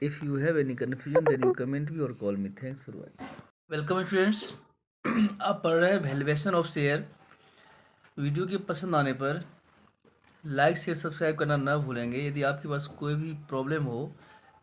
If you have any confusion, then you comment me or call me. Thanks for watching. Welcome friends. आप पढ़ रहे हैं valuation of share. Video के पसंद आने पर लाइक शेयर सब्सक्राइब करना ना भूलेंगे। यदि आपके पास कोई भी प्रॉब्लम हो,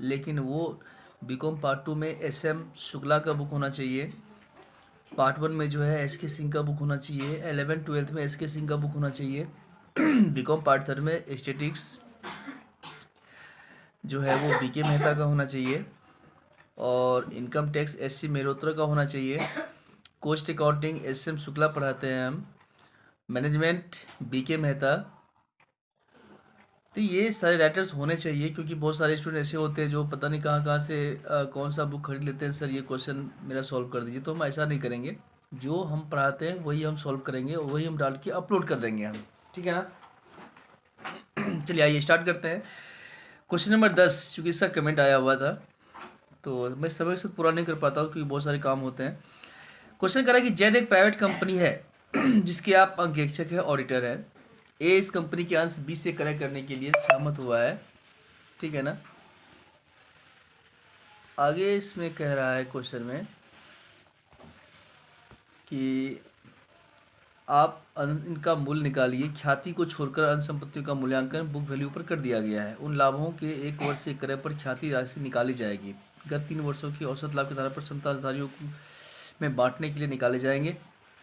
लेकिन वो बीकॉम पार्ट 2 में एस.एम. शुक्ला का बुक होना चाहिए, पार्ट 1 में जो है एस.के. सिंह का बुक होना चाहिए, 11th-12th में एस.के. सिंह का बुक होना चाहिए, बीकॉम पार्ट 3 में स्टेटिक्स जो है वो बी.के. मेहता का होना चाहिए, और इनकम टैक्स एस.सी. मेहरोत्रा का होना चाहिए। Cost accounting SM. शुक्ला पढ़ाते हैं हम। मैनेजमेंट बी.के. मेहता। तो ये सारे राइटर्स होने चाहिए, क्योंकि बहुत सारे स्टूडेंट ऐसे होते हैं जो पता नहीं कहाँ से कौन सा बुक खरीद लेते हैं। सर ये क्वेश्चन मेरा सॉल्व कर दीजिए। तो हम ऐसा नहीं करेंगे, जो हम पढ़ाते हैं वही हम सॉल्व करेंगे और वही हम डाल के अपलोड कर देंगे हम। ठीक है ना। चलिए आइए स्टार्ट करते हैं। क्वेश्चन नंबर 10, चूँकि इसका कमेंट आया हुआ था तो मैं समय से पूरा नहीं कर पाता हूँ, क्योंकि बहुत सारे काम होते हैं। क्वेश्चन करा कि जेड एक प्राइवेट कंपनी है जिसके आप अंकेक्षक है, ऑडिटर है। ए इस कंपनी के अंश बी से क्रय करने के लिए सहमत हुआ है। ठीक है ना। आगे इसमें कह रहा है क्वेश्चन में कि आप इनका मूल्य निकालिए। ख्याति को छोड़कर अन्य संपत्तियों का मूल्यांकन बुक वैल्यू पर कर दिया गया है। उन लाभों के एक वर्ष से क्रय पर ख्याति राशि निकाली जाएगी। गत 3 वर्षों की औसत लाभ के आधार पर संताधारियों में बांटने के लिए निकाले जाएंगे।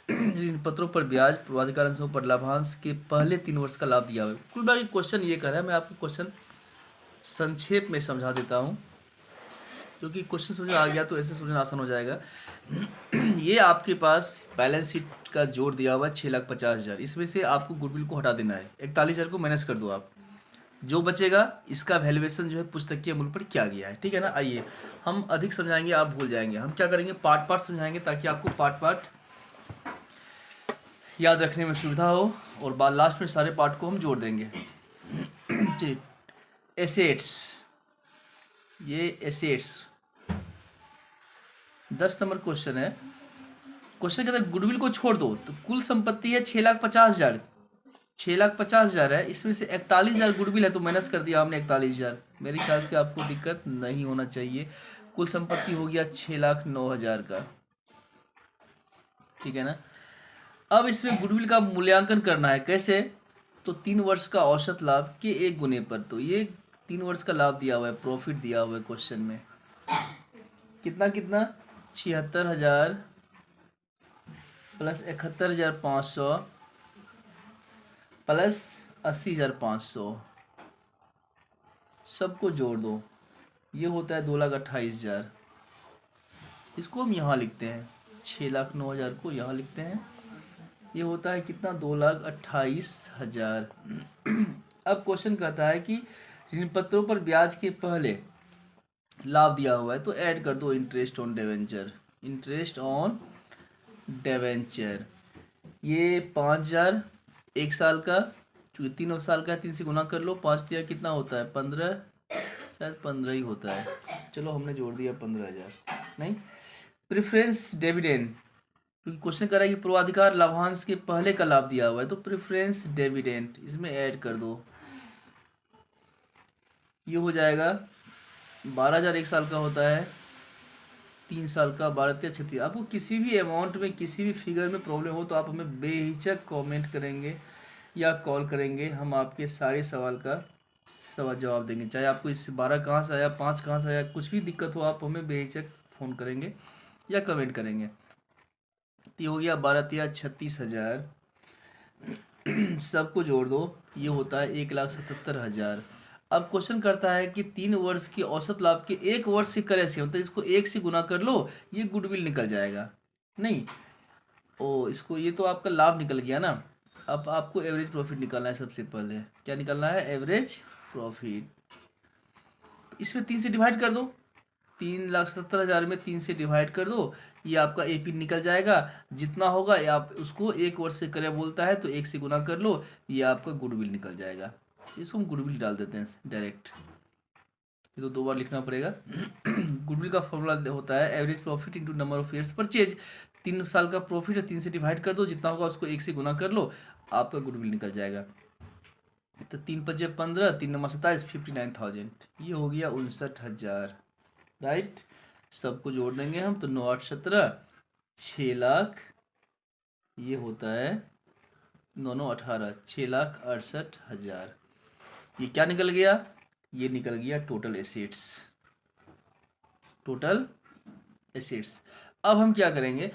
ऋण पत्रों पर ब्याज, पूर्वाधिकार अंशों पर लाभांश के पहले 3 वर्ष का लाभ दिया हुआ है। कुल बाकी क्वेश्चन ये कर रहा है। मैं आपको क्वेश्चन संक्षेप में समझा देता हूँ, क्योंकि क्वेश्चन समझ आ गया तो ऐसे समझना आसान हो जाएगा। ये आपके पास बैलेंस शीट का जोड़ दिया हुआ है 6,50,000। इसमें से आपको गुडविल को हटा देना है। 41,000 को माइनस कर दो आप, जो बचेगा इसका वैल्यूएशन जो है पुस्तकीय मूल्य पर किया गया है। ठीक है ना। आइए हम अधिक समझाएंगे, आप भूल जाएंगे। हम क्या करेंगे, पार्ट पार्ट समझाएंगे ताकि आपको पार्ट पार्ट याद रखने में सुविधा हो, और बाद लास्ट में सारे पार्ट को हम जोड़ देंगे। ठीक। एसेट्स, ये एसेट्स 10 नंबर क्वेश्चन है। क्वेश्चन कहता है गुडविल को छोड़ दो, तो कुल संपत्ति है 6,50,000। 6,50,000 है, इसमें से 41,000 गुडविल है तो माइनस कर दिया हमने 41,000। मेरे ख्याल से आपको दिक्कत नहीं होना चाहिए। कुल संपत्ति हो गया 6,09,000 का। ठीक है ना। अब इसमें गुडविल का मूल्यांकन करना है। कैसे, तो 3 वर्ष का औसत लाभ के 1 गुने पर। तो ये 3 वर्ष का लाभ दिया हुआ है, प्रॉफिट दिया हुआ है क्वेश्चन में। कितना कितना, 76,000 प्लस 71,500 प्लस 80,500, सबको जोड़ दो, ये होता है 2,28,000। इसको हम यहाँ लिखते हैं, 6,09,000 को यहाँ लिखते हैं। ये होता है कितना, 2,28,000। अब क्वेश्चन कहता है कि ऋण पत्रों पर ब्याज के पहले लाभ दिया हुआ है, तो ऐड कर दो interest on debenture. Interest on debenture ये 5,000 1 साल का, क्योंकि 3 साल का है, 3 से गुना कर लो। 5 दिया कितना होता है, 15, शायद 15 ही होता है। चलो हमने जोड़ दिया 15,000। नहीं, प्रेफरेंस डिविडेंड, क्योंकि क्वेश्चन कर रहा है कि पूर्वाधिकार लाभांश के पहले का लाभ दिया हुआ है, तो प्रेफरेंस डिविडेंड इसमें ऐड कर दो। ये हो जाएगा 12,000 1 साल का होता है, 3 साल का 12,36। आपको किसी भी अमाउंट में, किसी भी फिगर में प्रॉब्लम हो तो आप हमें बेहिचक कमेंट करेंगे या कॉल करेंगे। हम आपके सारे सवाल का जवाब देंगे। चाहे आपको इससे 12 कहाँ से आया, 5 कहाँ से आया, कुछ भी दिक्कत हो आप हमें बेहिचक फ़ोन करेंगे या कमेंट करेंगे। तो ये हो गया 12,36,000। सबको जोड़ दो, ये होता है 1,77,000। अब क्वेश्चन करता है कि 3 वर्ष की औसत लाभ के 1 वर्ष से करे से, मतलब इसको 1 से गुना कर लो, ये गुडविल निकल जाएगा। नहीं, ओ इसको, ये तो आपका लाभ निकल गया ना। अब आपको एवरेज प्रॉफिट निकालना है। सबसे पहले क्या निकालना है, एवरेज प्रॉफिट। इसमें 3 से डिवाइड कर दो, 3,77,000 में 3 से डिवाइड कर दो, ये आपका एपी निकल जाएगा। जितना होगा आप उसको 1 वर्ष से करे बोलता है तो 1 से गुना कर लो, ये आपका गुडविल निकल जाएगा। इसको हम गुडविल डाल देते हैं डायरेक्ट, ये तो 2 बार लिखना पड़ेगा। गुडविल का फॉर्मूला होता है average profit into number of years purchase. 3 साल का प्रॉफिट है, 3 से डिवाइड कर दो, जितना होगा उसको 1 से गुना कर लो, आपका गुडविल निकल जाएगा। तो 3 × 5 = 15, 3 × 27 59,000, ये हो गया 59,000। राइट, सबको जोड़ देंगे हम तो 9 8 17, 6,00,000, ये होता है 9 9 18, 6,68,000। ये क्या निकल गया? ये निकल गया टोटल एसेट्स। Total assets. अब हम क्या करेंगे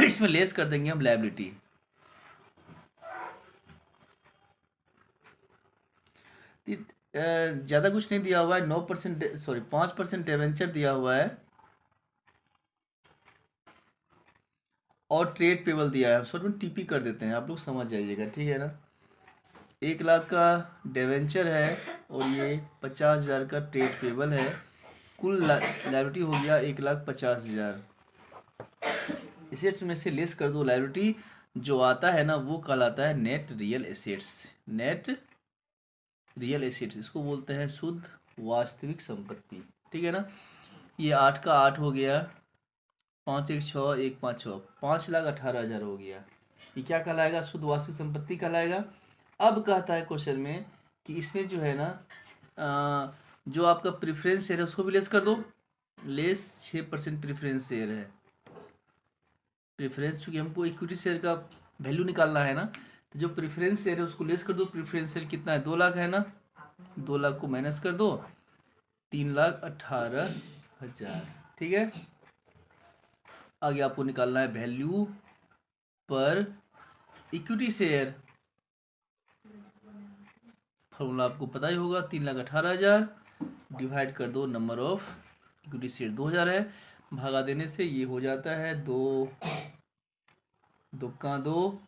इसमें लेस कर देंगे हम लायबिलिटी। ज़्यादा कुछ नहीं दिया हुआ है, 9% सॉरी 5% डिवेंचर दिया हुआ है और ट्रेड पेबल दिया है। सॉरी में टीपी कर देते हैं, आप लोग समझ जाइएगा, ठीक है ना। 1,00,000 का डिवेंचर है और ये 50,000 का ट्रेड पेबल है। कुल लायबिलिटी हो गया 1,50,000। एसेट्स में से लेस कर दो लायबिलिटी, जो आता है ना वो कहलाता है net real assets. Net real assets इसको बोलते हैं शुद्ध वास्तविक संपत्ति, ठीक है ना। ये 8 का 8 हो गया, 5 1 6 1 5 6, 5,18,000 हो गया। ये क्या कहलाएगा? शुद्ध वास्तविक संपत्ति कहलाएगा। अब कहता है क्वेश्चन में कि इसमें जो है ना जो आपका प्रेफरेंस शेयर है उसको भी लेस कर दो। लेस 6% प्रेफरेंस शेयर है। प्रेफरेंस चूँकि हमको इक्विटी शेयर का वैल्यू निकालना है ना, तो जो प्रेफरेंस शेयर है उसको लेस कर दो। प्रेफरेंस शेयर कितना है? 2,00,000 है ना, 2,00,000 को माइनस कर दो, 3,18,000, ठीक है। आगे आपको निकालना है वैल्यू पर इक्विटी शेयर। फॉर्मूला आपको पता ही होगा, 3,18,000 डिवाइड कर दो नंबर ऑफ इक्विटी शेयर 2,000 है, भागा देने से ये हो जाता है 2 2 का 2,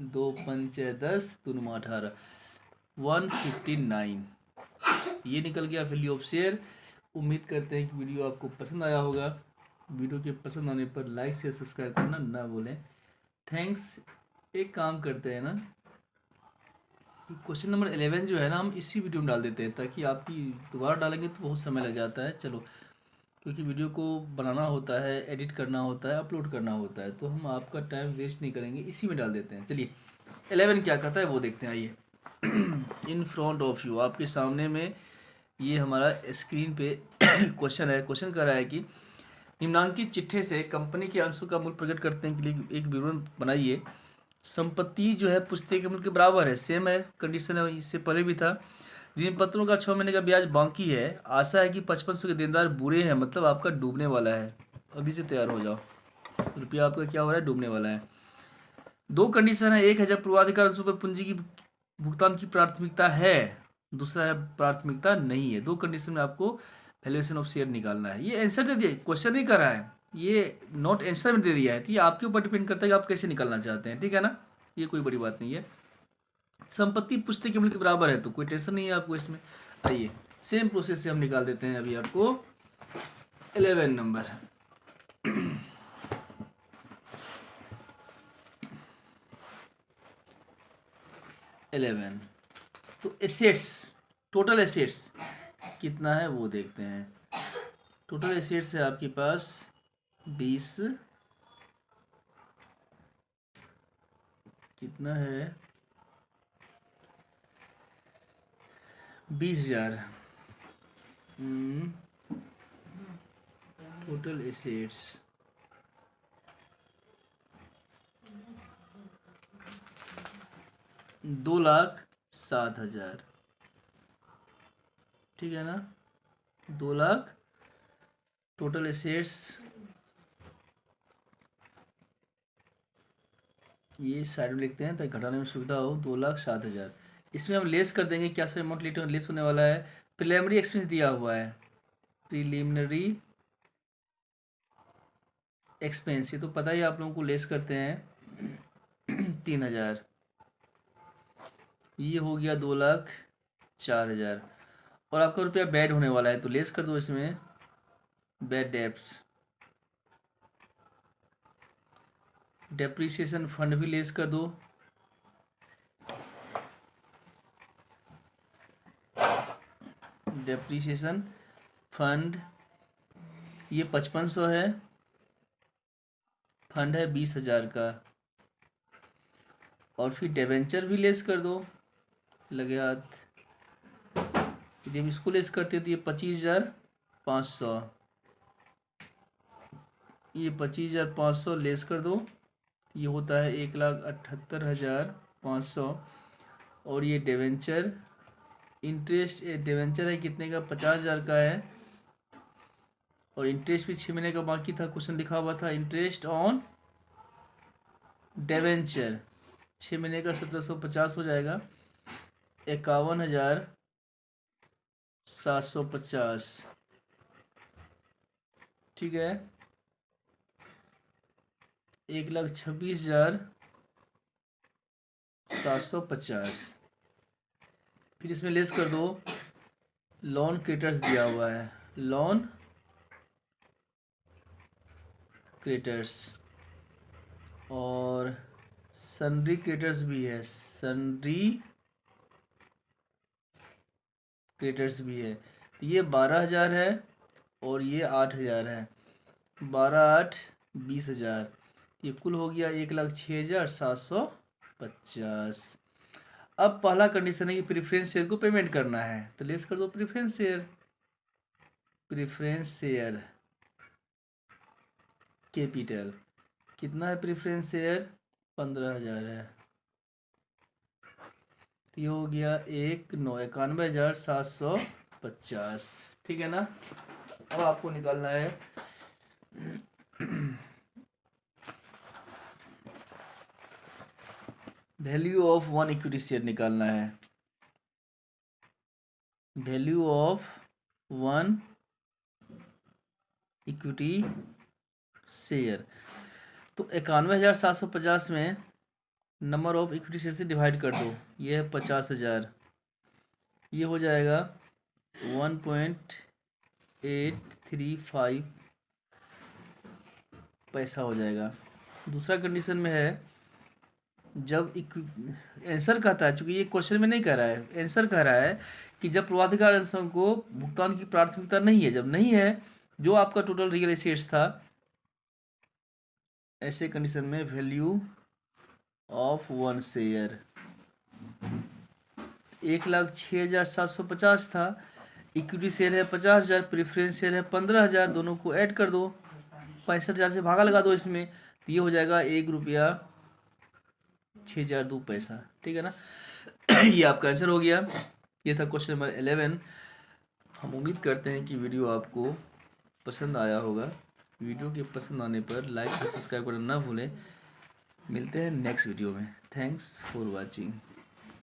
2 5 10, 2 9 18, 159 ये निकल गया वैल्यू ऑफ शेयर। उम्मीद करते हैं कि वीडियो आपको पसंद आया होगा। वीडियो के पसंद आने पर लाइक शेयर सब्सक्राइब करना ना भूलें। थैंक्स। एक काम करते हैं ना कि क्वेश्चन नंबर 11 जो है ना हम इसी वीडियो में डाल देते हैं, ताकि आपकी दोबारा डालेंगे तो बहुत समय लग जाता है। चलो, क्योंकि वीडियो को बनाना होता है, एडिट करना होता है, अपलोड करना होता है, तो हम आपका टाइम वेस्ट नहीं करेंगे, इसी में डाल देते हैं। चलिए 11 क्या कहता है वो देखते हैं। आइए इन फ्रंट ऑफ यू, आपके सामने में ये हमारा स्क्रीन पे क्वेश्चन है। क्वेश्चन कर रहा है कि निम्नांकित चिट्ठे से कंपनी के अंशों का मूल्य प्रकट करने के लिए एक विवरण बनाइए। संपत्ति जो है पुस्तिका के मूल्य के बराबर है, सेम है, कंडीशन है, इससे पहले भी था। ऋण पत्रों का 6 महीने का ब्याज बाकी है। आशा है कि 5500 के देनदार बुरे हैं, मतलब आपका डूबने वाला है। अभी से तैयार हो जाओ, रुपया आपका क्या हो रहा है? डूबने वाला है। 2 कंडीशन है, एक है जब पूर्वाधिकार अंशों पर पूंजी की भुगतान की प्राथमिकता है, दूसरा है प्राथमिकता नहीं है। 2 कंडीशन में आपको वैल्यूएशन ऑफ शेयर निकालना है। ये आंसर दे दिया, क्वेश्चन नहीं कर रहा है, ये नोट आंसर में दे दिया है, तो ये आपके ऊपर डिपेंड करता है कि आप कैसे निकालना चाहते हैं, ठीक है ना। ये कोई बड़ी बात नहीं है। संपत्ति पुस्तक के मूल्य के बराबर है, तो कोई टेंशन नहीं है आपको इसमें। आइए सेम प्रोसेस से हम निकाल देते हैं अभी आपको 11 नंबर। तो एसेट्स, टोटल एसेट्स कितना है वो देखते हैं। टोटल एसेट्स है आपके पास 20, कितना है? 20,000। टोटल एसेट्स 2,07,000, ठीक है ना। 2,00,000 टोटल एसेट्स, ये साइड में लिखते हैं ताकि घटाने में सुविधा हो। 2,07,000 इसमें हम लेस कर देंगे। क्या सा अमाउंट लेस होने वाला है? प्रिलिमिनरी एक्सपेंस दिया हुआ है, प्रिलिमिनरी एक्सपेंस, ये तो पता ही आप लोगों को, लेस करते हैं 3,000, ये हो गया 2,04,000। और आपका रुपया बैड होने वाला है, तो लेस कर दो इसमें बैड डेप्स। डेप्रीसिएशन फंड भी लेस कर दो। डेप्रीसिएशन फंड ये 5500 है, फंड है 20,000 का। और फिर डिबेंचर भी लेस कर दो, लगे हाथ। जब इसको लेस करते तो ये 25,000 500, ये 25,500 लेस कर दो, ये होता है 1,78,500। और ये डिवेंचर इंटरेस्ट, डिवेंचर है कितने का, 50,000 का है। और इंटरेस्ट भी 6 महीने का बाकी था, क्वेश्चन लिखा हुआ था इंटरेस्ट ऑन डिवेंचर 6 महीने का 1,750 हो जाएगा, 51,750। ठीक है, 1,26,750। फिर इसमें लेस कर दो, लोन क्रेडिटर्स दिया हुआ है, लोन क्रेडिटर्स, और सन्ड्री क्रेडिटर्स भी है, सन्ड्री क्रेडिटर्स भी है। ये 12,000 है और ये 8,000 है, 12, 8, 20,000। ये कुल हो गया 1,06,750। अब पहला कंडीशन है कि प्रेफरेंस शेयर को पेमेंट करना है, तो लेस कर दो preference share, preference share capital कितना है, प्रेफरेंस शेयर 15,000 है, तो ये हो गया 91,750। ठीक है ना। अब आपको निकालना है value of one equity share निकालना है, value of one equity share. तो 91,750 में नंबर ऑफ इक्विटी शेयर से डिवाइड कर दो, ये है 50,000, ये हो जाएगा 1.835 पैसा हो जाएगा। दूसरा कंडीशन में है, जब आंसर कहता है, चूंकि ये क्वेश्चन में नहीं कह रहा है, आंसर कह रहा है कि जब पूर्वाधिकार अंशों को भुगतान की प्राथमिकता नहीं है, जब नहीं है जो आपका टोटल रियल एसेट्स था, ऐसे कंडीशन में वैल्यू ऑफ वन शेयर 1,06,750 था, इक्विटी शेयर है 50,000, प्रेफरेंस शेयर है 15,000, दोनों को ऐड कर दो, 65,000 से भागा लगा दो इसमें, तो ये हो जाएगा 1 रुपया 6,002 पैसा। ठीक है ना। ये आपका आंसर हो गया। ये था क्वेश्चन नंबर 11। हम उम्मीद करते हैं कि वीडियो आपको पसंद आया होगा। वीडियो के पसंद आने पर लाइक और सब्सक्राइब करना ना भूलें। मिलते हैं नेक्स्ट वीडियो में। Thanks for watching.